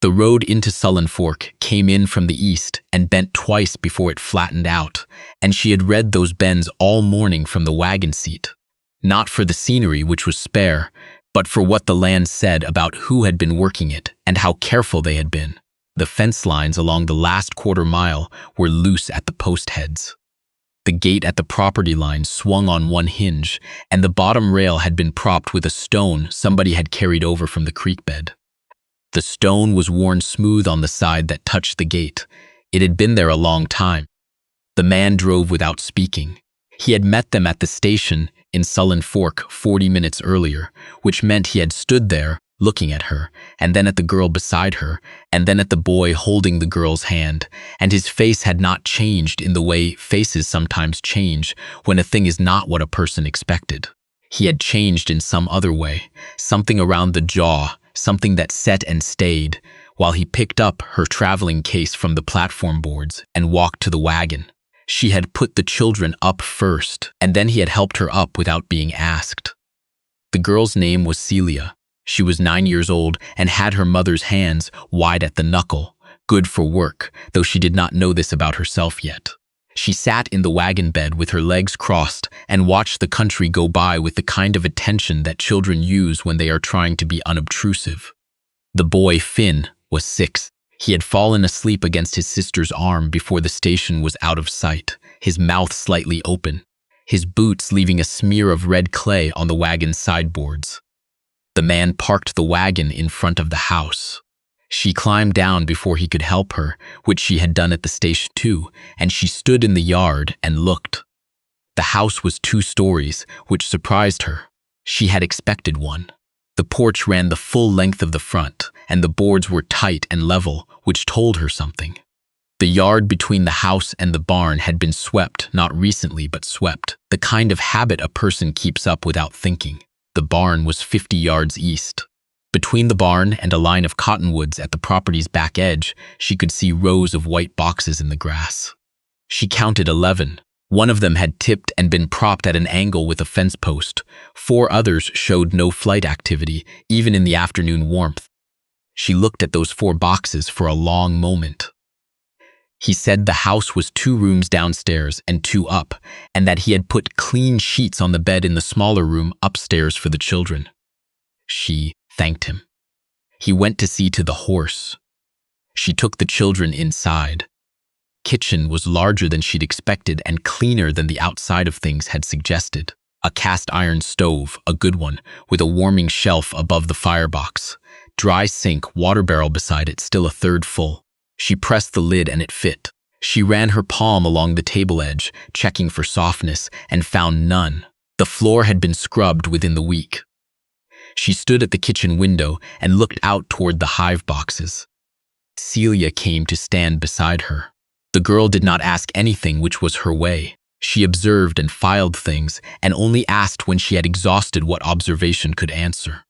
The road into Sullen Fork came in from the east and bent twice before it flattened out, and she had read those bends all morning from the wagon seat. Not for the scenery, which was spare, but for what the land said about who had been working it and how careful they had been. The fence lines along the last quarter-mile were loose at the post heads. The gate at the property line swung on one hinge, and the bottom rail had been propped with a stone somebody had carried over from the creek bed. The stone was worn smooth on the side that touched the gate. It had been there a long time. The man drove without speaking. He had met them at the station in Sullen Fork 40 minutes earlier, which meant he had stood there, looking at her, and then at the girl beside her, and then at the boy holding the girl's hand, and his face had not changed in the way faces sometimes change when a thing is not what a person expected. He had changed in some other way, something around the jaw, something that set and stayed, while he picked up her traveling case from the platform boards and walked to the wagon. She had put the children up first, and then he had helped her up without being asked. The girl's name was Celia. She was 9 years old and had her mother's hands wide at the knuckle, good for work, though she did not know this about herself yet. She sat in the wagon bed with her legs crossed and watched the country go by with the kind of attention that children use when they are trying to be unobtrusive. The boy, Finn, was 6. He had fallen asleep against his sister's arm before the station was out of sight, his mouth slightly open, his boots leaving a smear of red clay on the wagon's sideboards. The man parked the wagon in front of the house. She climbed down before he could help her, which she had done at the station too, and she stood in the yard and looked. The house was 2 stories, which surprised her. She had expected one. The porch ran the full length of the front, and the boards were tight and level, which told her something. The yard between the house and the barn had been swept, not recently, but swept, the kind of habit a person keeps up without thinking. The barn was 50 yards east. Between the barn and a line of cottonwoods at the property's back edge, she could see rows of white boxes in the grass. She counted 11. One of them had tipped and been propped at an angle with a fence post. 4 others showed no flight activity, even in the afternoon warmth. She looked at those 4 boxes for a long moment. He said the house was 2 rooms downstairs and 2 up, and that he had put clean sheets on the bed in the smaller room upstairs for the children. She thanked him. He went to see to the horse. She took the children inside. Kitchen was larger than she'd expected and cleaner than the outside of things had suggested. A cast iron stove, a good one, with a warming shelf above the firebox. Dry sink, water barrel beside it, still a third full. She pressed the lid and it fit. She ran her palm along the table edge, checking for softness, and found none. The floor had been scrubbed within the week. She stood at the kitchen window and looked out toward the hive boxes. Celia came to stand beside her. The girl did not ask anything, which was her way. She observed and filed things, and only asked when she had exhausted what observation could answer.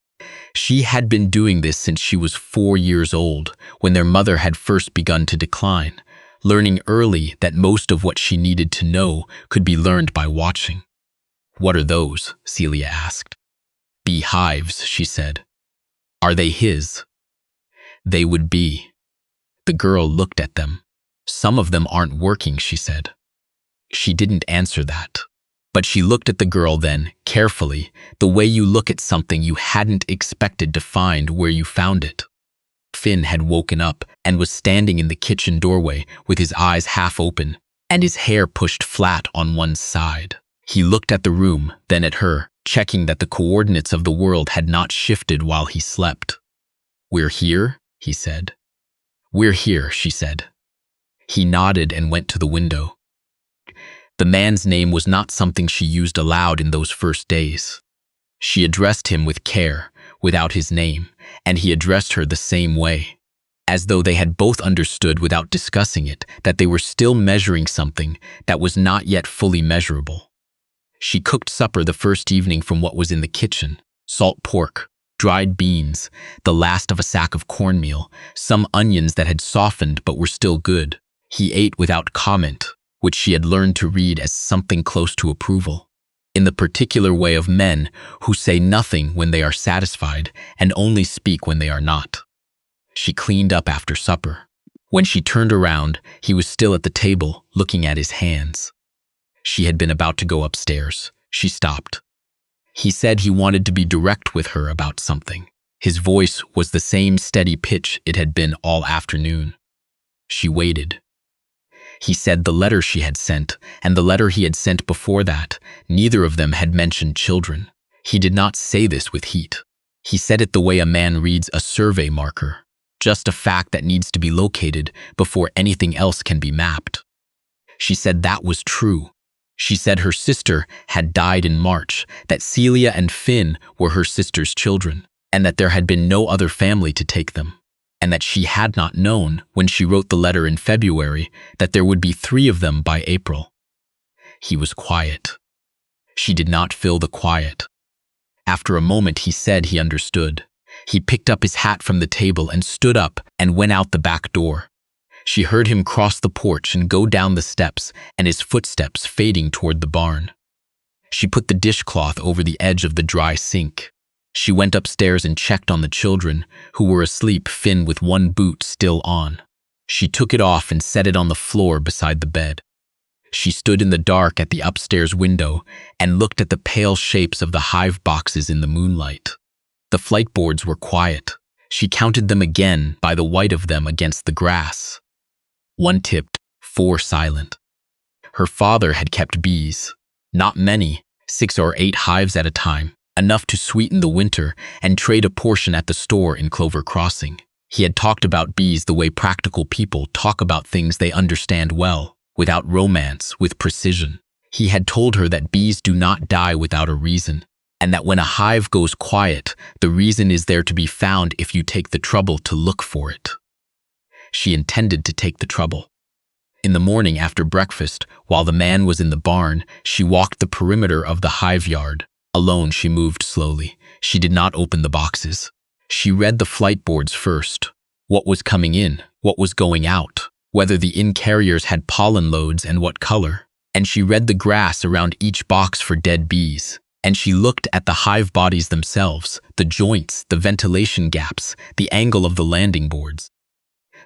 She had been doing this since she was 4 years old, when their mother had first begun to decline, learning early that most of what she needed to know could be learned by watching. "What are those?" Celia asked. "Beehives," she said. "Are they his?" "They would be." The girl looked at them. "Some of them aren't working," she said. She didn't answer that. But she looked at the girl then, carefully, the way you look at something you hadn't expected to find where you found it. Finn had woken up and was standing in the kitchen doorway with his eyes half open and his hair pushed flat on one side. He looked at the room, then at her, checking that the coordinates of the world had not shifted while he slept. "We're here?" he said. "We're here," she said. He nodded and went to the window. The man's name was not something she used aloud in those first days. She addressed him with care, without his name, and he addressed her the same way, as though they had both understood without discussing it that they were still measuring something that was not yet fully measurable. She cooked supper the first evening from what was in the kitchen: salt pork, dried beans, the last of a sack of cornmeal, some onions that had softened but were still good. He ate without comment, which she had learned to read as something close to approval, in the particular way of men who say nothing when they are satisfied and only speak when they are not. She cleaned up after supper. When she turned around, he was still at the table, looking at his hands. She had been about to go upstairs. She stopped. He said he wanted to be direct with her about something. His voice was the same steady pitch it had been all afternoon. She waited. He said the letter she had sent and the letter he had sent before that, neither of them had mentioned children. He did not say this with heat. He said it the way a man reads a survey marker, just a fact that needs to be located before anything else can be mapped. She said that was true. She said her sister had died in March, that Celia and Finn were her sister's children, and that there had been no other family to take them, and that she had not known, when she wrote the letter in February, that there would be 3 of them by April. He was quiet. She did not fill the quiet. After a moment, he said he understood. He picked up his hat from the table and stood up and went out the back door. She heard him cross the porch and go down the steps, and his footsteps fading toward the barn. She put the dishcloth over the edge of the dry sink. She went upstairs and checked on the children, who were asleep, Finn with one boot still on. She took it off and set it on the floor beside the bed. She stood in the dark at the upstairs window and looked at the pale shapes of the hive boxes in the moonlight. The flight boards were quiet. She counted them again by the white of them against the grass. 1 tipped, 4 silent. Her father had kept bees. Not many, 6 or 8 hives at a time, enough to sweeten the winter and trade a portion at the store in Clover Crossing. He had talked about bees the way practical people talk about things they understand well, without romance, with precision. He had told her that bees do not die without a reason, and that when a hive goes quiet, the reason is there to be found if you take the trouble to look for it. She intended to take the trouble. In the morning after breakfast, while the man was in the barn, she walked the perimeter of the hive yard. Alone, she moved slowly. She did not open the boxes. She read the flight boards first. What was coming in, what was going out, whether the in-carriers had pollen loads and what color. And she read the grass around each box for dead bees. And she looked at the hive bodies themselves, the joints, the ventilation gaps, the angle of the landing boards.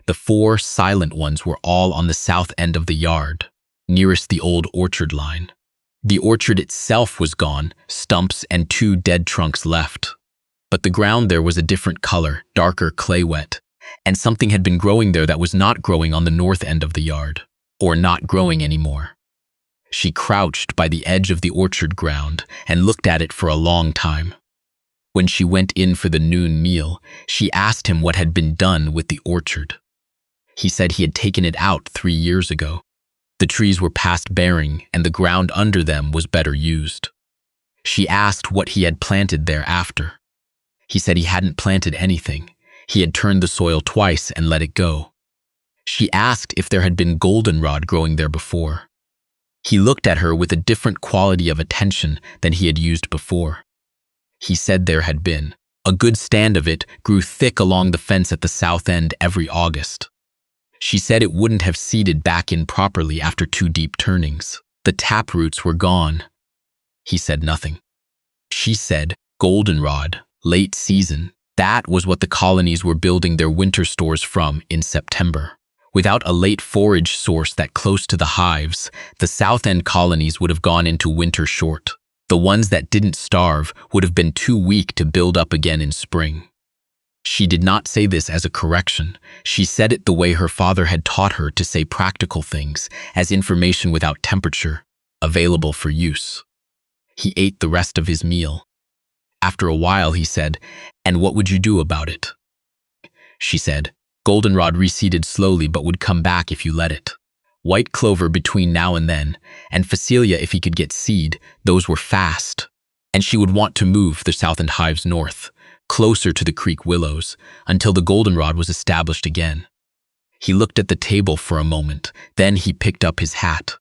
The 4 silent ones were all on the south end of the yard, nearest the old orchard line. The orchard itself was gone, stumps and 2 dead trunks left. But the ground there was a different color, darker clay wet, and something had been growing there that was not growing on the north end of the yard, or not growing anymore. She crouched by the edge of the orchard ground and looked at it for a long time. When she went in for the noon meal, she asked him what had been done with the orchard. He said he had taken it out 3 years ago. The trees were past bearing, and the ground under them was better used. She asked what he had planted there after. He said he hadn't planted anything. He had turned the soil twice and let it go. She asked if there had been goldenrod growing there before. He looked at her with a different quality of attention than he had used before. He said there had been. A good stand of it grew thick along the fence at the south end every August. She said it wouldn't have seeded back in properly after 2 deep turnings. The tap roots were gone. He said nothing. She said, goldenrod, late season. That was what the colonies were building their winter stores from in September. Without a late forage source that close to the hives, the south end colonies would have gone into winter short. The ones that didn't starve would have been too weak to build up again in spring. She did not say this as a correction. She said it the way her father had taught her to say practical things, as information without temperature, available for use. He ate the rest of his meal. After a while, he said, "And what would you do about it?" She said, "Goldenrod reseeded slowly but would come back if you let it. White clover between now and then, and Facelia if he could get seed, those were fast. And she would want to move the south end hives north, closer to the creek willows, until the goldenrod was established again." He looked at the table for a moment, then he picked up his hat.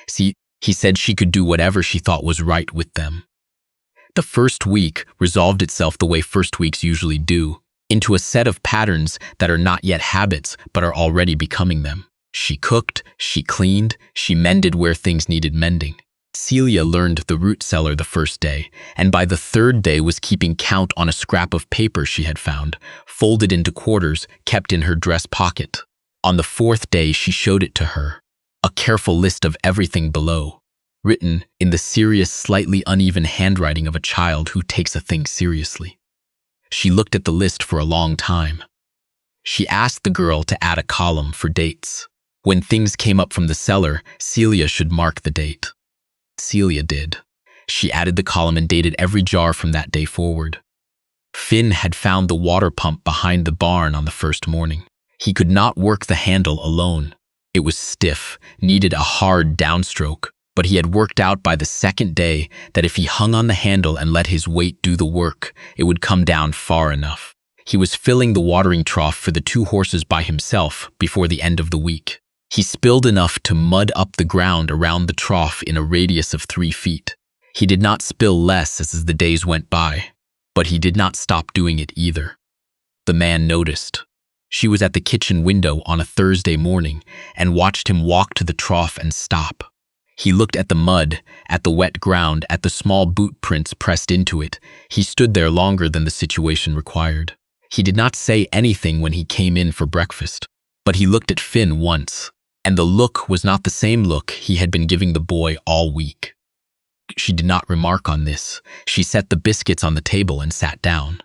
See, he said she could do whatever she thought was right with them. The first week resolved itself the way first weeks usually do, into a set of patterns that are not yet habits but are already becoming them. She cooked, she cleaned, she mended where things needed mending. Celia learned the root cellar the first day, and by the third day was keeping count on a scrap of paper she had found, folded into quarters, kept in her dress pocket. On the fourth day, she showed it to her, a careful list of everything below, written in the serious, slightly uneven handwriting of a child who takes a thing seriously. She looked at the list for a long time. She asked the girl to add a column for dates. When things came up from the cellar, Celia should mark the date. Celia did. She added the column and dated every jar from that day forward. Finn had found the water pump behind the barn on the first morning. He could not work the handle alone. It was stiff, needed a hard downstroke, but he had worked out by the second day that if he hung on the handle and let his weight do the work, it would come down far enough. He was filling the watering trough for the 2 horses by himself before the end of the week. He spilled enough to mud up the ground around the trough in a radius of 3 feet. He did not spill less as the days went by, but he did not stop doing it either. The man noticed. She was at the kitchen window on a Thursday morning and watched him walk to the trough and stop. He looked at the mud, at the wet ground, at the small boot prints pressed into it. He stood there longer than the situation required. He did not say anything when he came in for breakfast, but he looked at Finn once, and the look was not the same look he had been giving the boy all week. She did not remark on this. She set the biscuits on the table and sat down.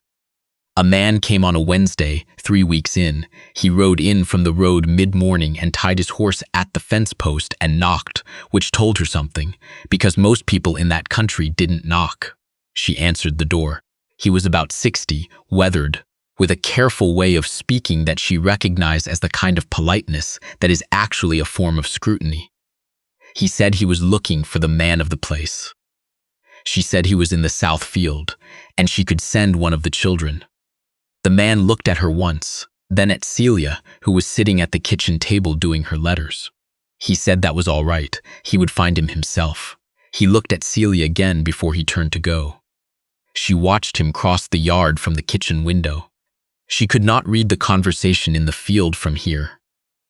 A man came on a Wednesday, 3 weeks in. He rode in from the road mid-morning and tied his horse at the fence post and knocked, which told her something, because most people in that country didn't knock. She answered the door. He was about 60, weathered, with a careful way of speaking that she recognized as the kind of politeness that is actually a form of scrutiny. He said he was looking for the man of the place. She said he was in the south field, and she could send one of the children. The man looked at her once, then at Celia, who was sitting at the kitchen table doing her letters. He said that was all right. He would find him himself. He looked at Celia again before he turned to go. She watched him cross the yard from the kitchen window. She could not read the conversation in the field from here.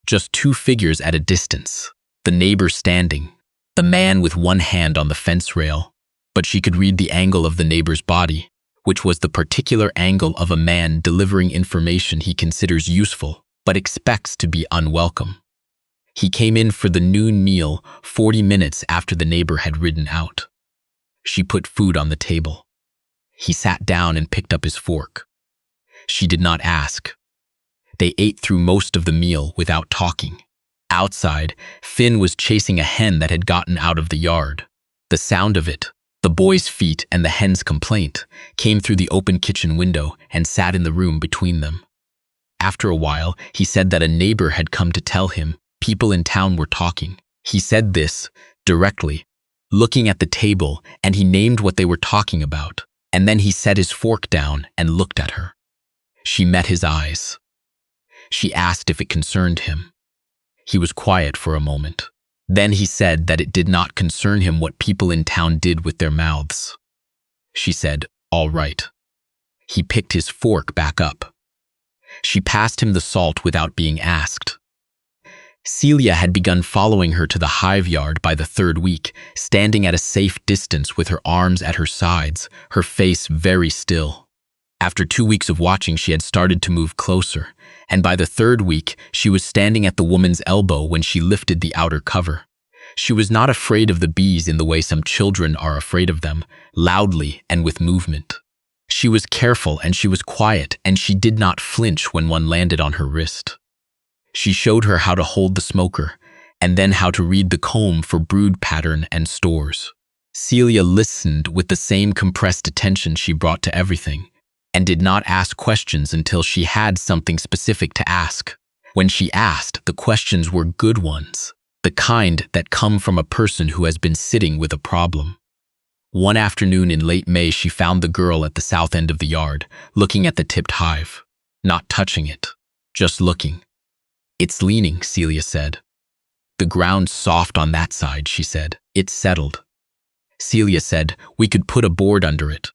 Just 2 figures at a distance. The neighbor standing, the man with one hand on the fence rail. But she could read the angle of the neighbor's body, which was the particular angle of a man delivering information he considers useful, but expects to be unwelcome. He came in for the noon meal 40 minutes after the neighbor had ridden out. She put food on the table. He sat down and picked up his fork. She did not ask. They ate through most of the meal without talking. Outside, Finn was chasing a hen that had gotten out of the yard. The sound of it, the boy's feet and the hen's complaint, came through the open kitchen window and sat in the room between them. After a while, he said that a neighbor had come to tell him people in town were talking. He said this directly, looking at the table, and he named what they were talking about, and then he set his fork down and looked at her. She met his eyes. She asked if it concerned him. He was quiet for a moment. Then he said that it did not concern him what people in town did with their mouths. She said, "All right." He picked his fork back up. She passed him the salt without being asked. Celia had begun following her to the hive yard by the 3rd week, standing at a safe distance with her arms at her sides, her face very still. After 2 weeks of watching, she had started to move closer, and by the 3rd week, she was standing at the woman's elbow when she lifted the outer cover. She was not afraid of the bees in the way some children are afraid of them, loudly and with movement. She was careful and she was quiet, and she did not flinch when one landed on her wrist. She showed her how to hold the smoker, and then how to read the comb for brood pattern and stores. Celia listened with the same compressed attention she brought to everything, and did not ask questions until she had something specific to ask. When she asked, the questions were good ones, the kind that come from a person who has been sitting with a problem. One afternoon in late May, she found the girl at the south end of the yard, looking at the tipped hive, not touching it, just looking. "It's leaning," Celia said. "The ground's soft on that side," she said. "It's settled." Celia said, "We could put a board under it."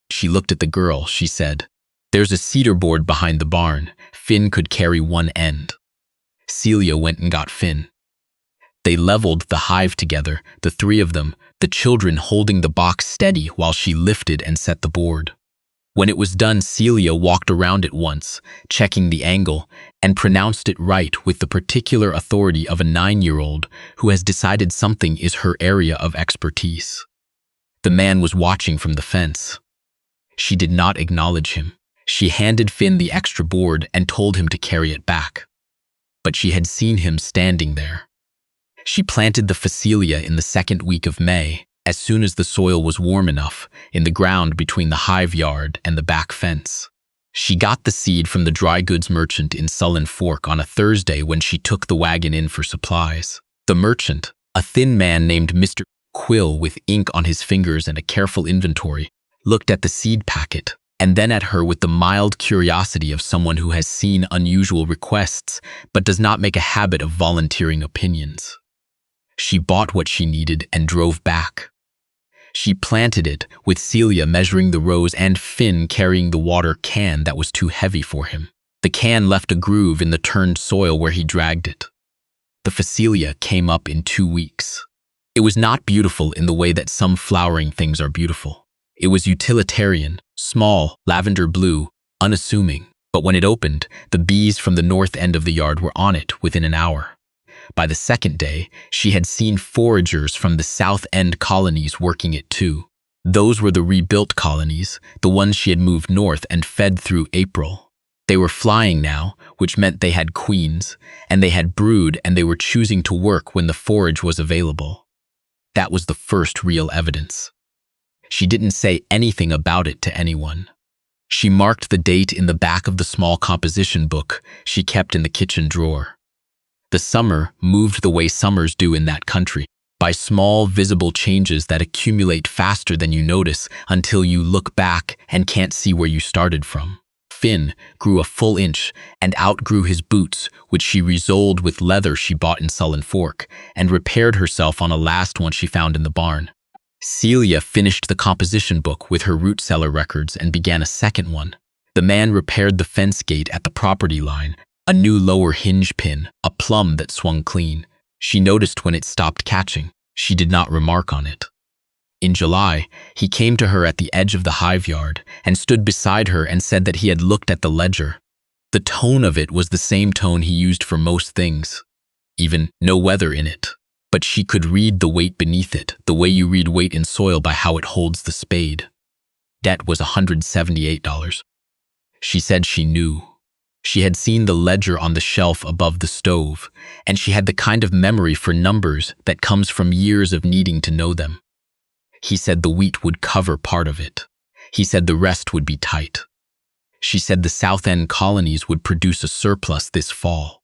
She looked at the girl. She said, "There's a cedar board behind the barn. Finn could carry one end." Celia went and got Finn. They leveled the hive together, the 3 of them, the children holding the box steady while she lifted and set the board. When it was done, Celia walked around it once, checking the angle, and pronounced it right with the particular authority of a 9-year-old who has decided something is her area of expertise. The man was watching from the fence. She did not acknowledge him. She handed Finn the extra board and told him to carry it back. But she had seen him standing there. She planted the phacelia in the second week of May, as soon as the soil was warm enough, in the ground between the hive yard and the back fence. She got the seed from the dry goods merchant in Sullen Fork on a Thursday when she took the wagon in for supplies. The merchant, a thin man named Mr. Quill with ink on his fingers and a careful inventory, looked at the seed packet and then at her with the mild curiosity of someone who has seen unusual requests but does not make a habit of volunteering opinions. She bought what she needed and drove back. She planted it, with Celia measuring the rows and Finn carrying the water can that was too heavy for him. The can left a groove in the turned soil where he dragged it. The phacelia came up in 2 weeks. It was not beautiful in the way that some flowering things are beautiful. It was utilitarian, small, lavender blue, unassuming, but when it opened, the bees from the north end of the yard were on it within an hour. By the second day, she had seen foragers from the south end colonies working it too. Those were the rebuilt colonies, the ones she had moved north and fed through April. They were flying now, which meant they had queens, and they had brood, and they were choosing to work when the forage was available. That was the first real evidence. She didn't say anything about it to anyone. She marked the date in the back of the small composition book she kept in the kitchen drawer. The summer moved the way summers do in that country, by small, visible changes that accumulate faster than you notice until you look back and can't see where you started from. Finn grew a full inch and outgrew his boots, which she resoled with leather she bought in Sullen Fork, and repaired herself on a last one she found in the barn. Celia finished the composition book with her root cellar records and began a second one. The man repaired the fence gate at the property line, a new lower hinge pin, a plumb that swung clean. She noticed when it stopped catching. She did not remark on it. In July, he came to her at the edge of the hive yard and stood beside her and said that he had looked at the ledger. The tone of it was the same tone he used for most things. Even no weather in it. But she could read the weight beneath it, the way you read weight in soil by how it holds the spade. Debt was $178. She said she knew. She had seen the ledger on the shelf above the stove, and she had the kind of memory for numbers that comes from years of needing to know them. He said the wheat would cover part of it. He said the rest would be tight. She said the South End colonies would produce a surplus this fall.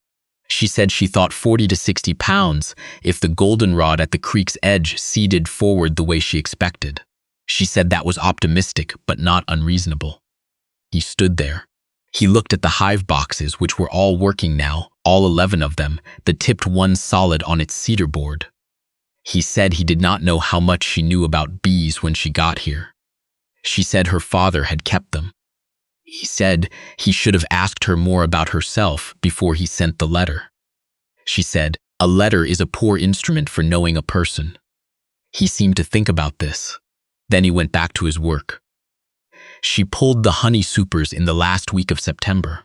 She said she thought 40 to 60 pounds if the goldenrod at the creek's edge seeded forward the way she expected. She said that was optimistic but not unreasonable. He stood there. He looked at the hive boxes, which were all working now, all 11 of them, the tipped one solid on its cedar board. He said he did not know how much she knew about bees when she got here. She said her father had kept them. He said he should have asked her more about herself before he sent the letter. She said, a letter is a poor instrument for knowing a person. He seemed to think about this. Then he went back to his work. She pulled the honey supers in the last week of September.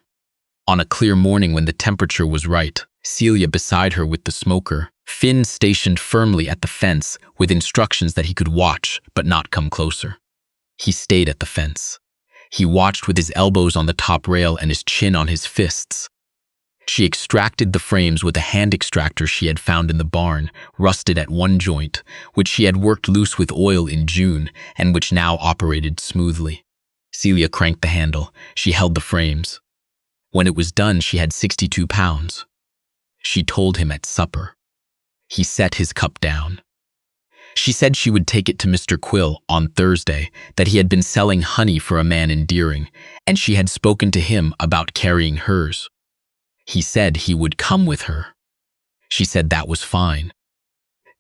On a clear morning when the temperature was right, Celia beside her with the smoker, Finn stationed firmly at the fence with instructions that he could watch but not come closer. He stayed at the fence. He watched with his elbows on the top rail and his chin on his fists. She extracted the frames with a hand extractor she had found in the barn, rusted at one joint, which she had worked loose with oil in June and which now operated smoothly. Celia cranked the handle. She held the frames. When it was done, she had 62 pounds. She told him at supper. He set his cup down. She said she would take it to Mr. Quill on Thursday, that he had been selling honey for a man in Deering, and she had spoken to him about carrying hers. He said he would come with her. She said that was fine.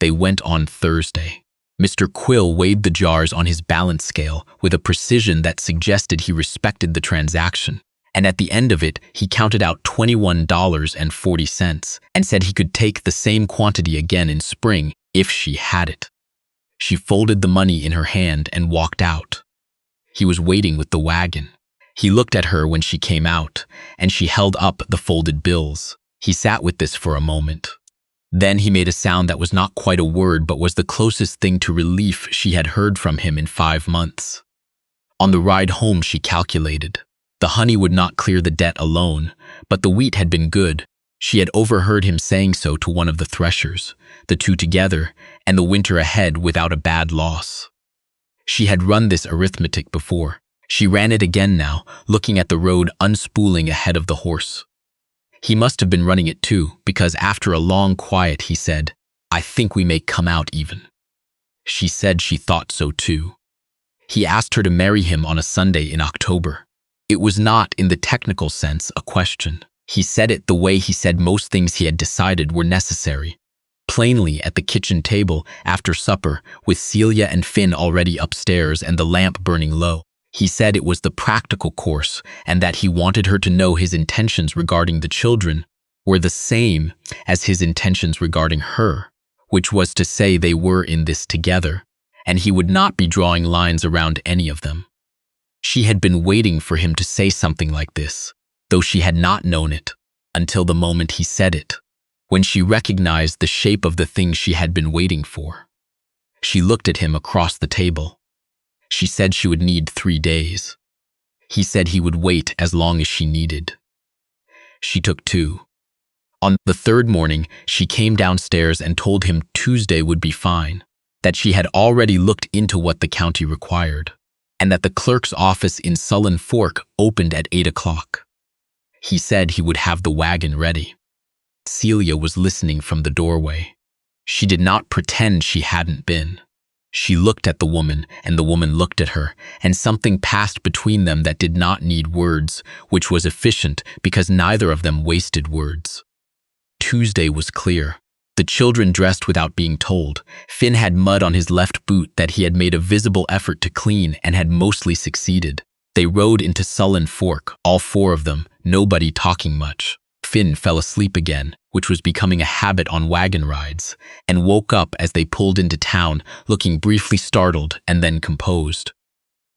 They went on Thursday. Mr. Quill weighed the jars on his balance scale with a precision that suggested he respected the transaction, and at the end of it, he counted out $21.40 and said he could take the same quantity again in spring if she had it. She folded the money in her hand and walked out. He was waiting with the wagon. He looked at her when she came out, and she held up the folded bills. He sat with this for a moment. Then he made a sound that was not quite a word but was the closest thing to relief she had heard from him in 5 months. On the ride home, she calculated. The honey would not clear the debt alone, but the wheat had been good. She had overheard him saying so to one of the threshers, the two together, and the winter ahead without a bad loss. She had run this arithmetic before. She ran it again now, looking at the road unspooling ahead of the horse. He must have been running it too, because after a long quiet he said, "I think we may come out even." She said she thought so too. He asked her to marry him on a Sunday in October. It was not, in the technical sense, a question. He said it the way he said most things he had decided were necessary. Plainly, at the kitchen table, after supper, with Celia and Finn already upstairs and the lamp burning low. He said it was the practical course, and that he wanted her to know his intentions regarding the children were the same as his intentions regarding her, which was to say they were in this together, and he would not be drawing lines around any of them. She had been waiting for him to say something like this, though she had not known it, until the moment he said it, when she recognized the shape of the thing she had been waiting for. She looked at him across the table. She said she would need 3 days. He said he would wait as long as she needed. She took 2. On the 3rd morning, she came downstairs and told him Tuesday would be fine, that she had already looked into what the county required, and that the clerk's office in Sullen Fork opened at 8 o'clock. He said he would have the wagon ready. Celia was listening from the doorway. She did not pretend she hadn't been. She looked at the woman, and the woman looked at her, and something passed between them that did not need words, which was efficient because neither of them wasted words. Tuesday was clear. The children dressed without being told. Finn had mud on his left boot that he had made a visible effort to clean and had mostly succeeded. They rode into Sullen Fork, all 4 of them, nobody talking much. Finn fell asleep again, which was becoming a habit on wagon rides, and woke up as they pulled into town, looking briefly startled and then composed.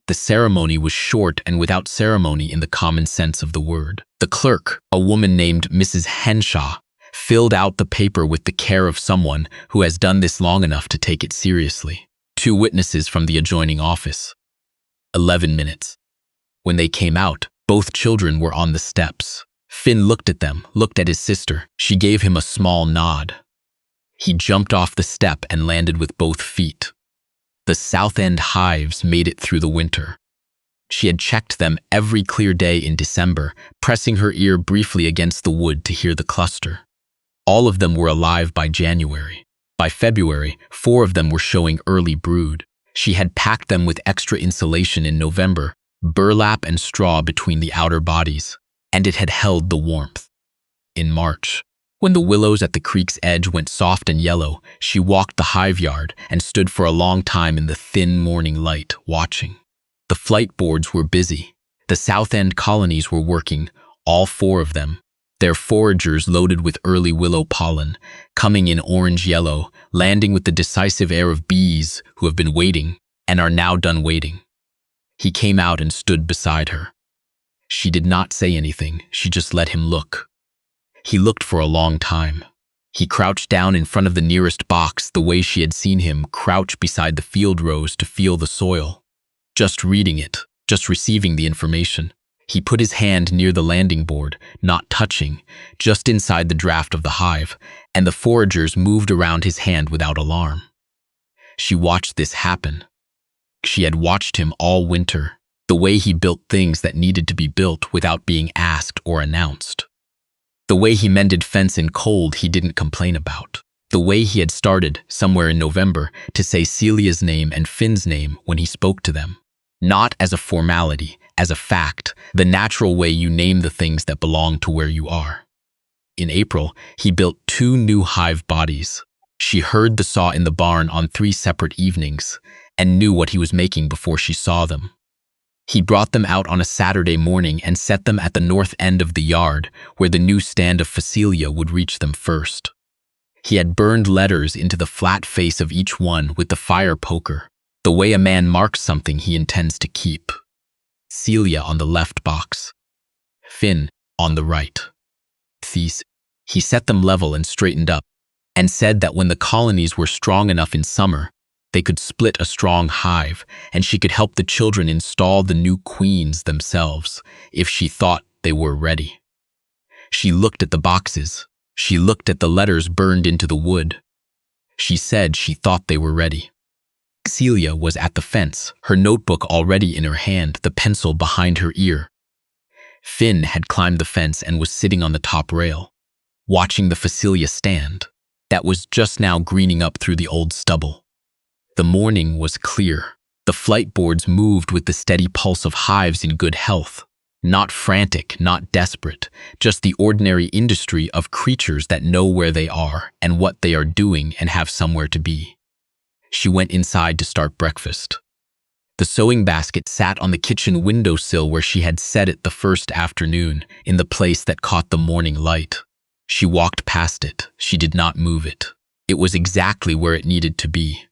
The ceremony was short and without ceremony in the common sense of the word. The clerk, a woman named Mrs. Henshaw, filled out the paper with the care of someone who has done this long enough to take it seriously. 2 witnesses from the adjoining office. 11 minutes. When they came out, both children were on the steps. Finn looked at them, looked at his sister. She gave him a small nod. He jumped off the step and landed with both feet. The South End Hives made it through the winter. She had checked them every clear day in December, pressing her ear briefly against the wood to hear the cluster. All of them were alive by January. By February, 4 of them were showing early brood. She had packed them with extra insulation in November, burlap and straw between the outer bodies, and it had held the warmth. In March, when the willows at the creek's edge went soft and yellow, she walked the hive yard and stood for a long time in the thin morning light, watching. The flight boards were busy. The South End colonies were working, all 4 of them, their foragers loaded with early willow pollen, coming in orange-yellow, landing with the decisive air of bees who have been waiting and are now done waiting. He came out and stood beside her. She did not say anything, she just let him look. He looked for a long time. He crouched down in front of the nearest box the way she had seen him crouch beside the field rose to feel the soil. Just reading it, just receiving the information. He put his hand near the landing board, not touching, just inside the draft of the hive, and the foragers moved around his hand without alarm. She watched this happen. She had watched him all winter, the way he built things that needed to be built without being asked or announced. The way he mended fence in cold he didn't complain about. The way he had started, somewhere in November, to say Celia's name and Finn's name when he spoke to them. Not as a formality, as a fact, the natural way you name the things that belong to where you are. In April, he built 2 new hive bodies. She heard the saw in the barn on 3 separate evenings, and knew what he was making before she saw them. He brought them out on a Saturday morning and set them at the north end of the yard, where the new stand of Phacelia would reach them first. He had burned letters into the flat face of each one with the fire poker, the way a man marks something he intends to keep. Celia on the left box, Finn on the right. He set them level and straightened up, and said that when the colonies were strong enough in summer, they could split a strong hive, and she could help the children install the new queens themselves, if she thought they were ready. She looked at the boxes. She looked at the letters burned into the wood. She said she thought they were ready. Celia was at the fence, her notebook already in her hand, the pencil behind her ear. Finn had climbed the fence and was sitting on the top rail, watching the Facilia stand that was just now greening up through the old stubble. The morning was clear. The flight boards moved with the steady pulse of hives in good health. Not frantic, not desperate, just the ordinary industry of creatures that know where they are and what they are doing and have somewhere to be. She went inside to start breakfast. The sewing basket sat on the kitchen windowsill where she had set it the first afternoon, in the place that caught the morning light. She walked past it. She did not move it. It was exactly where it needed to be.